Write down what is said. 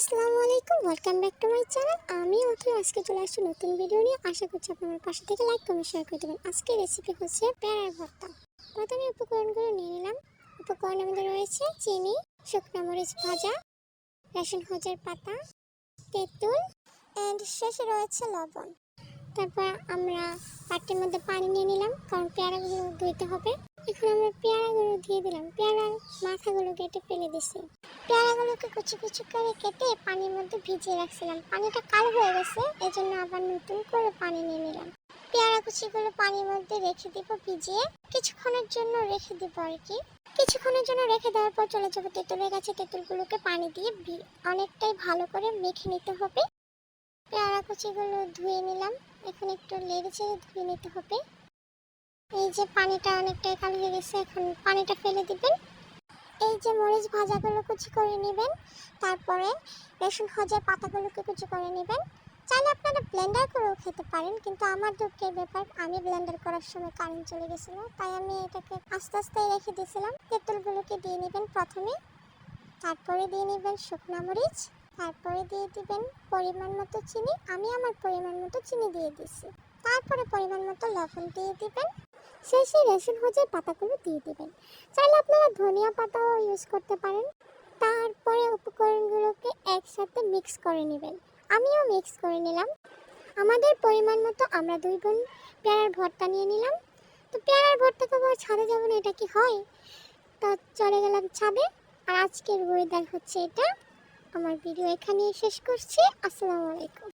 আসসালামু আলাইকুম, welcome back to my channel. আমি আজকে চলে আসছি নতুন ভিডিও নিয়ে। আশা করছি আপনার পাশে থেকে লাইক কমেন্ট শেয়ার করে দেবেন। আজকে রেসিপি হচ্ছে পেয়ারার ভর্তা। প্রথমে উপকরণগুলো নিয়ে নিলাম। উপকরণের মধ্যে রয়েছে চিনি, শুকনো মরিচ ভাজা, রেশন হজের পাতা, তেঁতুল অ্যান্ড শেষে রয়েছে লবণ। তারপর আমরা পাত্রের মধ্যে পানি নিয়ে নিলাম, কারণ পেয়ারাগুলো ধুইতে হবে। এখন আমরা পেয়ারাগুলো দিয়ে দিলাম। পেয়ারার মাথাগুলো কেটে ফেলে দিছি। পেয়ারাগুলোকে কুচি কুচি করে কেটে পানির মধ্যে ভিজিয়ে রাখছিলাম। পানিটা কালো হয়ে গেছে, এজন্য আবার নতুন করে পানি নিয়ে নিলাম। পেয়ারা কুচিগুলো পানির মধ্যে রেখে দিব ভিজিয়ে, কিছুক্ষণের জন্য রেখে দিব আর কি। কিছুক্ষণের জন্য রেখে দেওয়ার পর চলে যাবো তেঁতুলের কাছে। তেঁতুলগুলোকে পানি দিয়ে অনেকটাই ভালো করে মেখে নিতে হবে। পেয়ারা কুচিগুলো ধুয়ে নিলাম, এখন একটু নেড়ে চেড়ে ধুয়ে নিতে হবে। এই যে পানিটা অনেকটাই কালো হয়ে গেছে, এখন পানিটা ফেলে দিবেন। এই যে মরিচ ভাজাগুলো কুচি করে নেবেন, তারপরে রেশন হজের পাতাগুলোকে কুচি করে নেবেন। চাইলে আপনারা ব্লেন্ডার করেও খেতে পারেন, কিন্তু আমার দুঃখের ব্যাপার, আমি ব্লেন্ডার করার সময় কারেন্ট চলে গেছিল, তাই আমি এটাকে আস্তে আস্তে রেখে দিয়েছিলাম। তেঁতুলগুলোকে দিয়ে নেবেন প্রথমে, তারপরে দিয়ে নেবেন শুকনো মরিচ, তারপরে দিয়ে দিবেন পরিমাণ মতো চিনি। আমি আমার পরিমাণ মতো চিনি দিয়ে দিচ্ছি। তারপরে পরিমাণ মতো লবণ দিয়ে দিবেন। শেষে রেশন হজের পাতাগুলো দিয়ে দিবেন। চাইলে আপনারা ধনিয়া পাতাও ইউজ করতে পারেন। তারপরে উপকরণগুলোকে একসাথে মিক্স করে নেবেন। আমিও মিক্স করে নিলাম। আমাদের পরিমাণ মতো আমরা 2 বোন পেয়ারার ভর্তা নিয়ে নিলাম। তো পেয়ারার ভর্তা তো আবার ছাদে যাবো না, এটা কি হয়? তো চলে গেলাম ছাদে। আর আজকের ওয়েদার হচ্ছে এটা। আমার ভিডিও এখানেই শেষ করছি। আসসালামু আলাইকুম।